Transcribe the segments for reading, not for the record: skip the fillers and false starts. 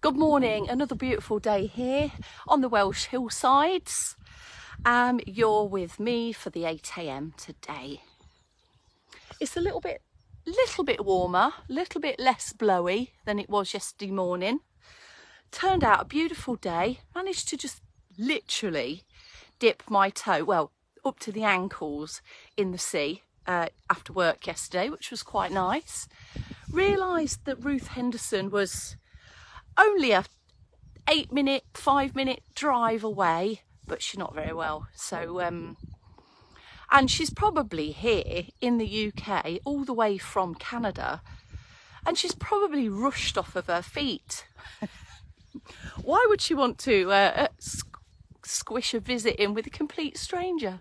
Good morning, another beautiful day here on the Welsh hillsides. You're with me for the 8 AM today. It's a little bit warmer, a little bit less blowy than it was yesterday morning. Turned out a beautiful day. Managed to just literally dip my toe, well, up to the ankles in the sea after work yesterday, which was quite nice. Realised that Ruth Henderson was only a 5-minute drive away, but she's not very well. So, and she's probably here in the UK, all the way from Canada, and she's probably rushed off of her feet. Why would she want to squish a visit in with a complete stranger?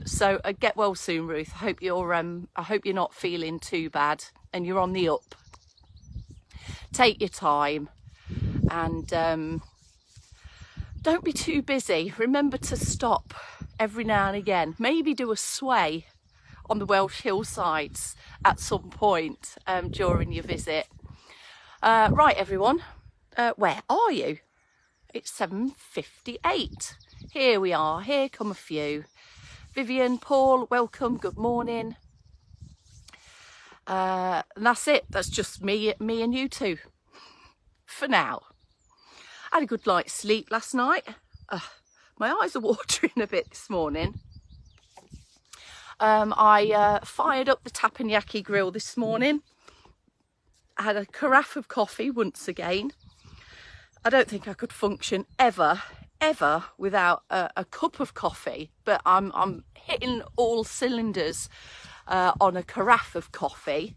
So get well soon, Ruth. I hope you're not feeling too bad and you're on the up. Take your time and don't be too busy. Remember to stop every now and again. Maybe do a sway on the Welsh hillsides at some point during your visit. Right, everyone, where are you? It's 7:58. Here we are. Here come a few. Vivian, Paul, welcome. Good morning. And that's it. That's just me and you two for now. I had a good night's sleep last night. My eyes are watering a bit this morning. I fired up the teppanyaki grill this morning. I had a carafe of coffee once again. I don't think I could function ever without a cup of coffee, but I'm hitting all cylinders on a carafe of coffee.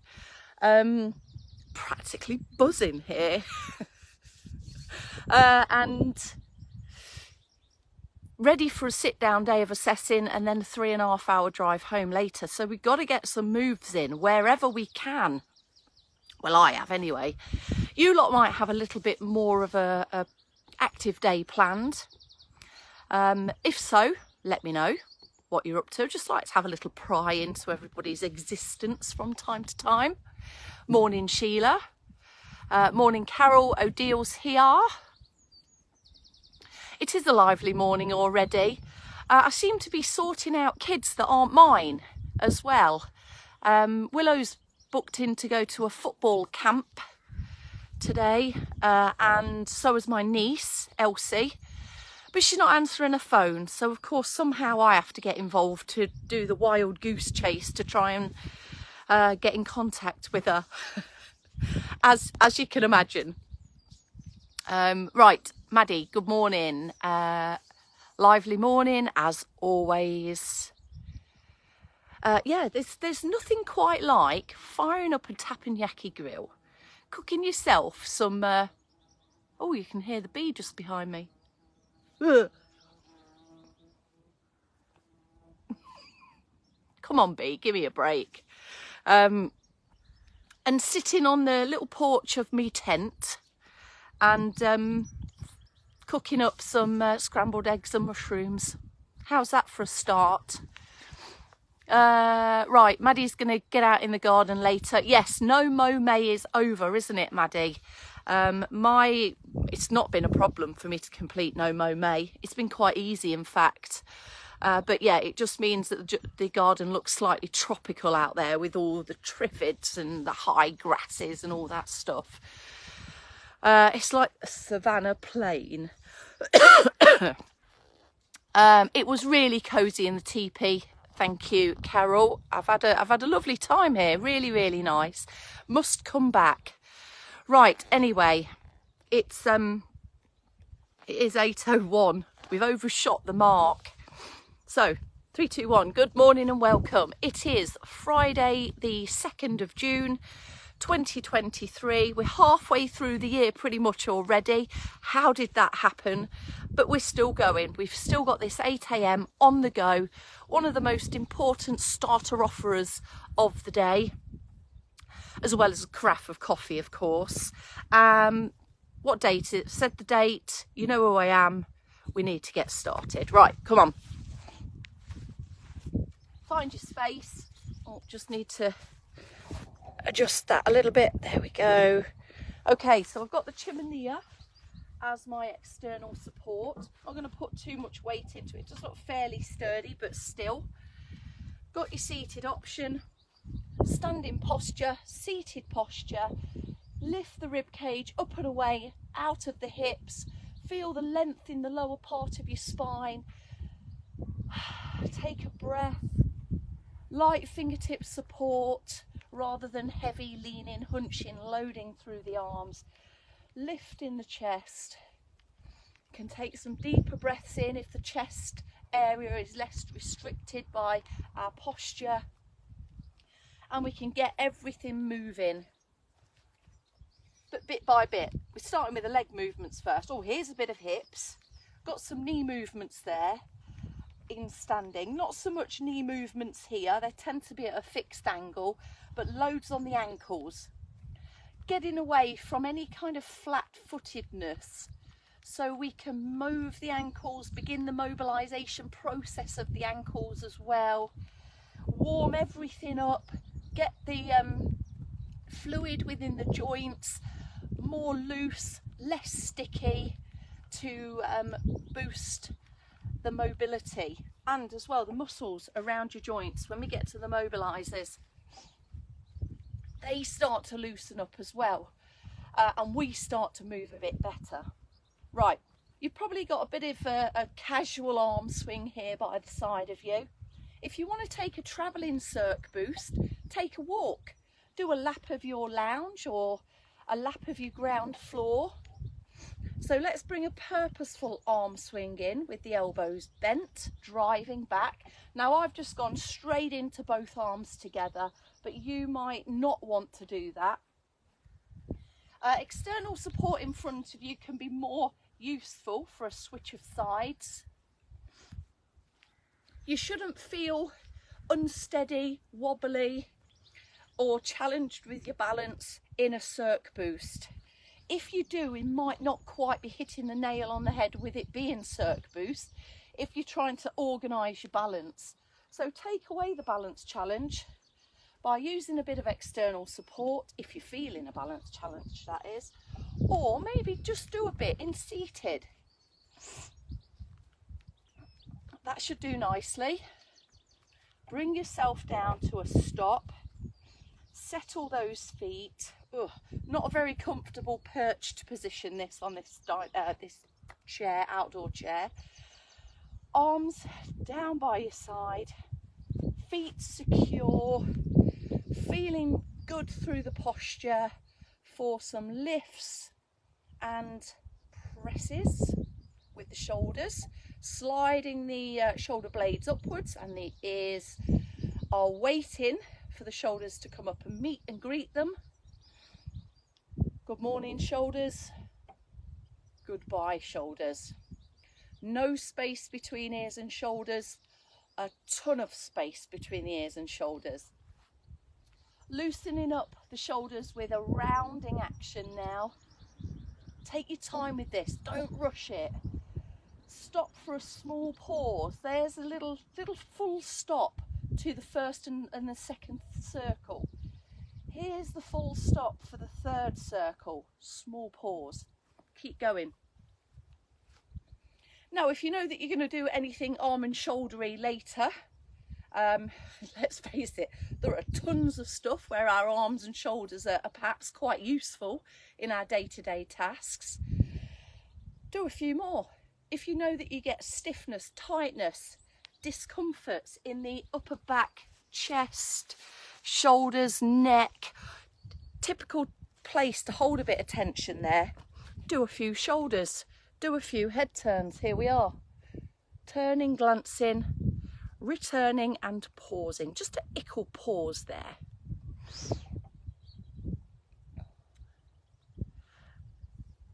Practically buzzing here. And ready for a sit-down day of assessing and then a 3.5-hour drive home later. So we've got to get some moves in wherever we can. Well, I have anyway. You lot might have a little bit more of a active day planned. If so, let me know what you're up to. Just like to have a little pry into everybody's existence from time to time. Morning, Sheila. Morning, Carol. O'Deal's here. It is a lively morning already. I seem to be sorting out kids that aren't mine as well. Willow's booked in to go to a football camp today, and so is my niece, Elsie. But she's not answering her phone, so of course somehow I have to get involved to do the wild goose chase to try and get in contact with her, as you can imagine. Right, Maddie, good morning. Lively morning as always. Yeah, there's nothing quite like firing up a teppanyaki grill, cooking yourself some. Oh, you can hear the bee just behind me. Come on, bee, give me a break. And sitting on the little porch of me tent and cooking up some scrambled eggs and mushrooms. How's that for a start? Right, Maddie's going to get out in the garden later. Yes, no mow May is over, isn't it, Maddie? It's not been a problem for me to complete no mow May. It's been quite easy, in fact. But yeah, it just means that the garden looks slightly tropical out there with all the triffids and the high grasses and all that stuff. It's like a savannah plain. It was really cosy in the teepee. Thank you, Carol. I've had a lovely time here. Really, really nice. Must come back. Right. Anyway, it is 8:01. We've overshot the mark. So 3, 2, 1. Good morning and welcome. It is Friday, the 2nd of June, 2023. We're halfway through the year pretty much already. How did that happen? But we're still going. We've still got this 8 AM on the go. One of the most important starter offerers of the day, as well as a carafe of coffee, of course. What date is it? Said the date. You know who I am. We need to get started. Right, come on. Find your space. Oh, just need to adjust that a little bit. There we go. Okay, so I've got the chimenea as my external support. I'm not going to put too much weight into it. It does look fairly sturdy, but still. Got your seated option, standing posture, seated posture. Lift the rib cage up and away, out of the hips. Feel the length in the lower part of your spine. Take a breath. Light fingertip support rather than heavy leaning, hunching, loading through the arms. Lifting the chest. Can take some deeper breaths in if the chest area is less restricted by our posture. And we can get everything moving. But bit by bit, we're starting with the leg movements first. Oh, here's a bit of hips. Got some knee movements there in standing. Not so much knee movements here. They tend to be at a fixed angle, but loads on the ankles. Getting away from any kind of flat-footedness so we can move the ankles, begin the mobilization process of the ankles as well. Warm everything up, get the fluid within the joints more loose, less sticky, to boost the mobility and as well the muscles around your joints. When we get to the mobilizers, they start to loosen up as well, and we start to move a bit better. Right, you've probably got a bit of a casual arm swing here by the side of you. If you want to take a travelling circ boost, take a walk. Do a lap of your lounge or a lap of your ground floor. So let's bring a purposeful arm swing in with the elbows bent, driving back. Now I've just gone straight into both arms together, but you might not want to do that. External support in front of you can be more useful for a switch of sides. You shouldn't feel unsteady, wobbly, or challenged with your balance in a circ boost. If you do, it might not quite be hitting the nail on the head with it being circ boost if you're trying to organise your balance. So take away the balance challenge by using a bit of external support, if you're feeling a balance challenge that is, or maybe just do a bit in seated. That should do nicely. Bring yourself down to a stop. Settle those feet. Ugh, not a very comfortable perched position this on this chair, outdoor chair. Arms down by your side, feet secure, feeling good through the posture for some lifts and presses with the shoulders, sliding the shoulder blades upwards, and the ears are waiting for the shoulders to come up and meet and greet them. Good morning, shoulders. Goodbye, shoulders. No space between ears and shoulders. A ton of space between the ears and shoulders. Loosening up the shoulders with a rounding action now. Take your time with this. Don't rush it. Stop for a small pause. There's a little full stop to the first and the second circle. Here's the full stop for the third circle. Small pause. Keep going. Now, if you know that you're going to do anything arm and shouldery later, let's face it, there are tons of stuff where our arms and shoulders are perhaps quite useful in our day-to-day tasks. Do a few more. If you know that you get stiffness, tightness, discomforts in the upper back, chest, shoulders, neck, typical place to hold a bit of tension there, do a few shoulders, do a few head turns. Here we are. Turning, glancing, returning and pausing. Just an equal pause there.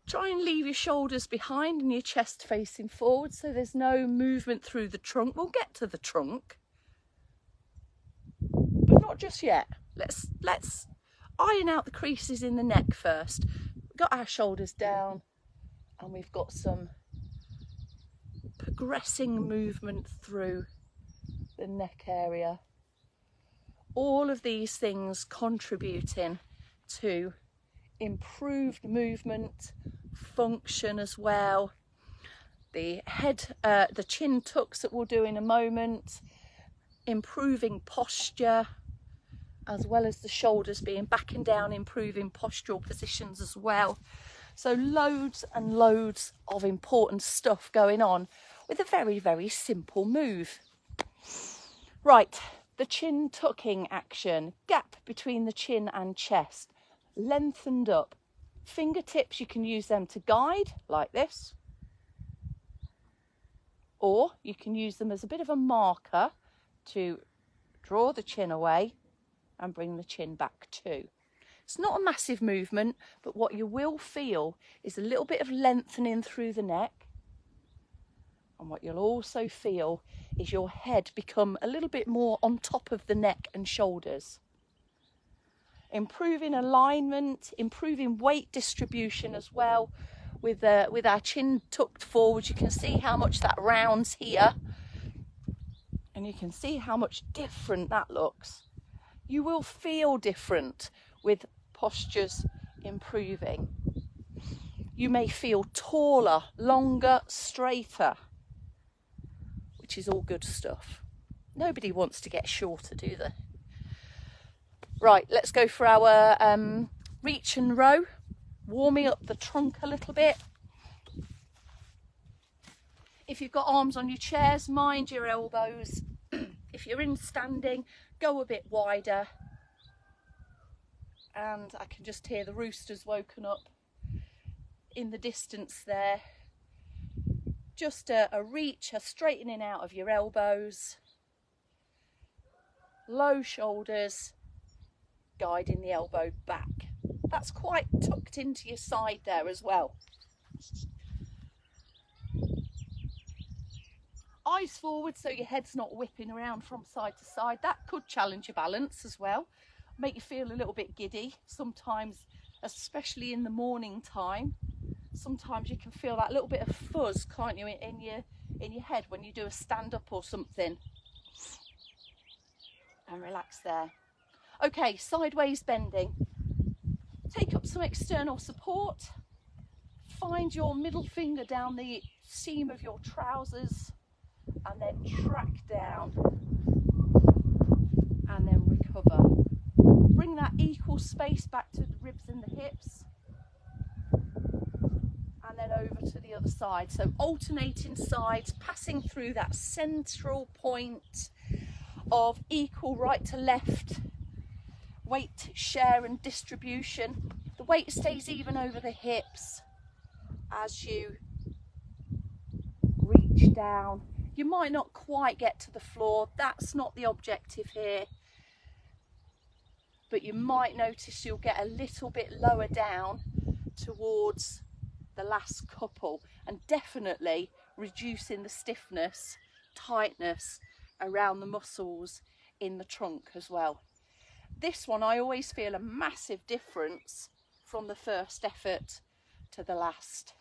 Try and leave your shoulders behind and your chest facing forward so there's no movement through the trunk. We'll get to the trunk, but not just yet. Let's iron out the creases in the neck first. We've got our shoulders down and we've got some progressing movement through the neck area. All of these things contributing to improved movement, function as well. The head, the chin tucks that we'll do in a moment, improving posture, as well as the shoulders being back and down, improving postural positions as well. So loads and loads of important stuff going on with a very, very simple move. Right, the chin tucking action, gap between the chin and chest, lengthened up. Fingertips, you can use them to guide like this, or you can use them as a bit of a marker to draw the chin away and bring the chin back too. It's not a massive movement, but what you will feel is a little bit of lengthening through the neck. And what you'll also feel is your head become a little bit more on top of the neck and shoulders. Improving alignment, improving weight distribution as well. With our chin tucked forward, you can see how much that rounds here. And you can see how much different that looks. You will feel different with postures improving. You may feel taller, longer, straighter, which is all good stuff. Nobody wants to get shorter, do they? Right, let's go for our reach and row, warming up the trunk a little bit. If you've got arms on your chairs, mind your elbows. If you're in standing, go a bit wider. And I can just hear the roosters woken up in the distance there. Just a reach, a straightening out of your elbows. Low shoulders, guiding the elbow back. That's quite tucked into your side there as well. Eyes forward so your head's not whipping around from side to side. That could challenge your balance as well. Make you feel a little bit giddy sometimes, especially in the morning time. Sometimes you can feel that little bit of fuzz, can't you, in your head when you do a stand-up or something. And relax there. Okay, sideways bending. Take up some external support. Find your middle finger down the seam of your trousers and then track down and then recover. Bring that equal space back to the ribs and the hips and then over to the other side. So alternating sides, passing through that central point of equal right to left weight share and distribution. The weight stays even over the hips as you reach down. You might not quite get to the floor, that's not the objective here, but you might notice you'll get a little bit lower down towards the last couple, and definitely reducing the stiffness, tightness around the muscles in the trunk as well. This one I always feel a massive difference from the first effort to the last.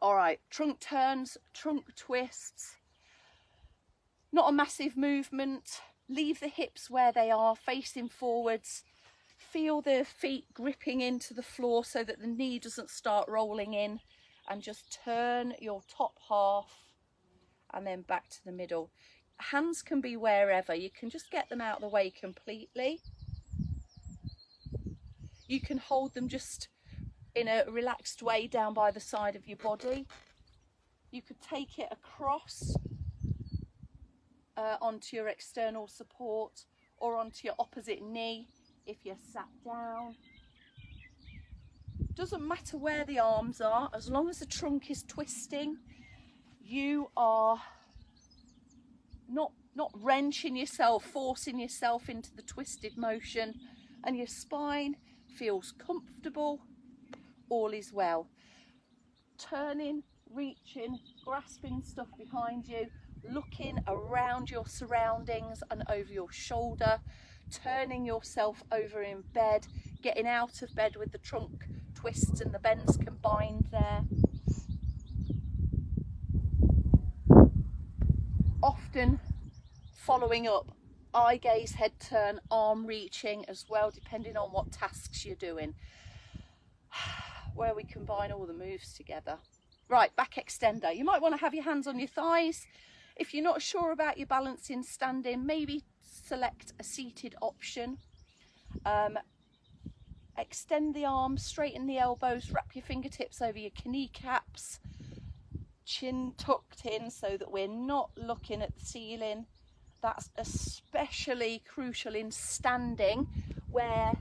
All right, trunk turns, trunk twists. Not a massive movement. Leave the hips where they are, facing forwards. Feel the feet gripping into the floor so that the knee doesn't start rolling in, and just turn your top half and then back to the middle. Hands can be wherever, you can just get them out of the way completely. You can hold them just in a relaxed way down by the side of your body. You could take it across onto your external support or onto your opposite knee if you're sat down. Doesn't matter where the arms are, as long as the trunk is twisting, you are not wrenching yourself, forcing yourself into the twisted motion, and your spine feels comfortable. All is well. Turning, reaching, grasping stuff behind you, looking around your surroundings and over your shoulder, turning yourself over in bed, getting out of bed with the trunk twists and the bends combined there. Often following up eye gaze, head turn, arm reaching as well, depending on what tasks you're doing, where we combine all the moves together. Right, back extender. You might want to have your hands on your thighs. If you're not sure about your balance in standing, maybe select a seated option. Extend the arms, straighten the elbows, wrap your fingertips over your kneecaps, chin tucked in so that we're not looking at the ceiling. That's especially crucial in standing, where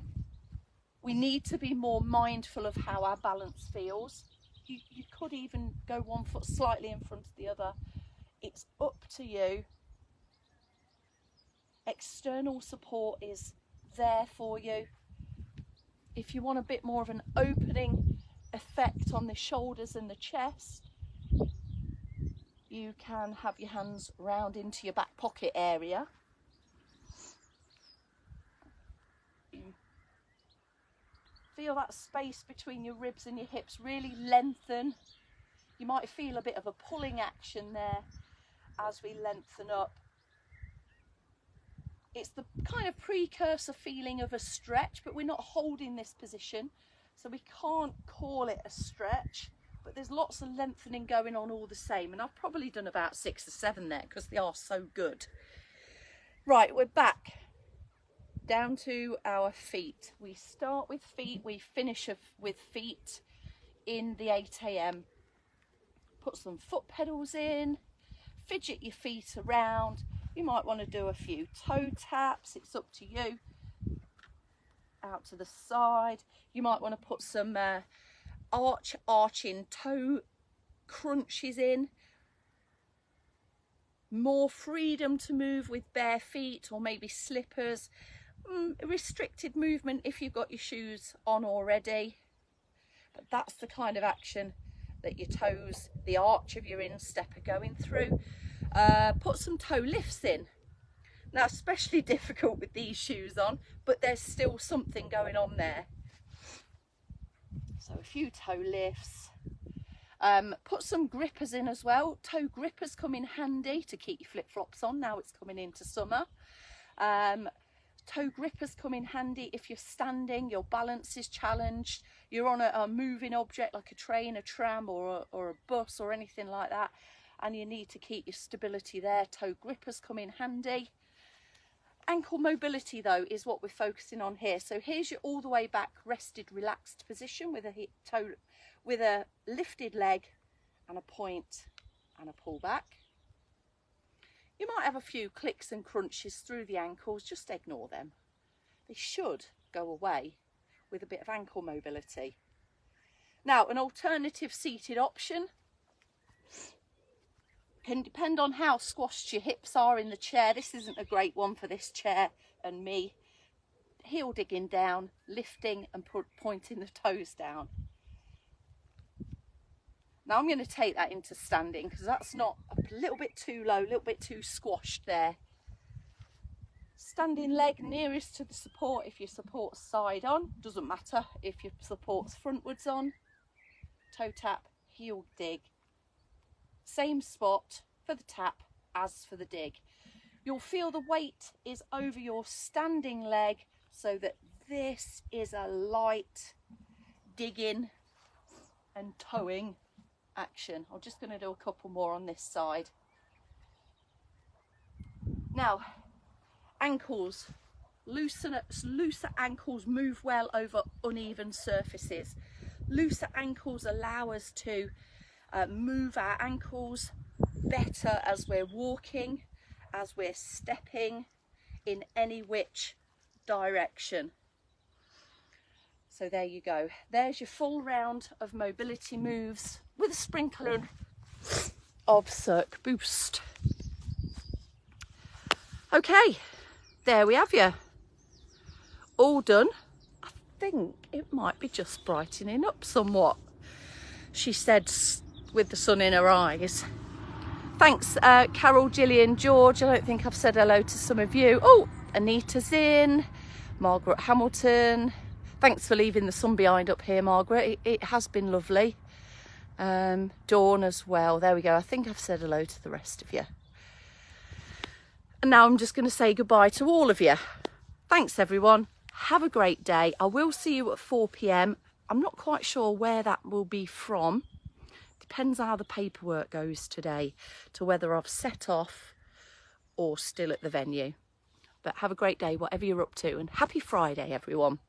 we need to be more mindful of how our balance feels. You could even go one foot slightly in front of the other. It's up to you. External support is there for you. If you want a bit more of an opening effect on the shoulders and the chest, you can have your hands round into your back pocket area. Feel that space between your ribs and your hips really lengthen. You might feel a bit of a pulling action there as we lengthen up. It's the kind of precursor feeling of a stretch, but we're not holding this position, so we can't call it a stretch, but there's lots of lengthening going on all the same, and I've probably done about 6 or 7 there because they are so good. Right, we're back down to our feet. We start with feet, we finish with feet in the 8 AM. Put some foot pedals in, fidget your feet around. You might want to do a few toe taps, it's up to you. Out to the side. You might want to put some arching toe crunches in. More freedom to move with bare feet or maybe slippers. Restricted movement if you've got your shoes on already. But that's the kind of action that your toes, the arch of your instep, are going through. Put some toe lifts in. Now, especially difficult with these shoes on, but there's still something going on there. So a few toe lifts. Put some grippers in as well. Toe grippers come in handy to keep your flip-flops on. Now it's coming into summer. Toe grippers come in handy if you're standing, your balance is challenged, you're on a moving object like a train, a tram or a bus or anything like that, and you need to keep your stability there. Toe grippers come in handy. Ankle mobility though is what we're focusing on here. So here's your all the way back rested relaxed position with a lifted leg and a point and a pull back. You might have a few clicks and crunches through the ankles, just ignore them. They should go away with a bit of ankle mobility. Now, an alternative seated option can depend on how squashed your hips are in the chair. This isn't a great one for this chair and me. Heel digging down, lifting and pointing the toes down. Now I'm going to take that into standing because that's not a little bit too low, a little bit too squashed there. Standing leg nearest to the support if your support's side on, doesn't matter if your support's frontwards on. Toe tap, heel dig. Same spot for the tap as for the dig. You'll feel the weight is over your standing leg so that this is a light digging and toeing action. I'm just going to do a couple more on this side. Now, ankles. Looser ankles move well over uneven surfaces. Looser ankles allow us to move our ankles better as we're walking, as we're stepping in any which direction. So there you go. There's your full round of mobility moves with a sprinkler of Cirque Boost. Okay, there we have you. All done. I think it might be just brightening up somewhat, she said with the sun in her eyes. Thanks, Carol, Gillian, George. I don't think I've said hello to some of you. Oh, Anita's in. Margaret Hamilton. Thanks for leaving the sun behind up here, Margaret. It has been lovely. Dawn as well. There we go. I think I've said hello to the rest of you. And now I'm just going to say goodbye to all of you. Thanks everyone. Have a great day. I will see you at 4 p.m. I'm not quite sure where that will be from. Depends how the paperwork goes today to whether I've set off or still at the venue. But have a great day, whatever you're up to, and happy Friday, everyone.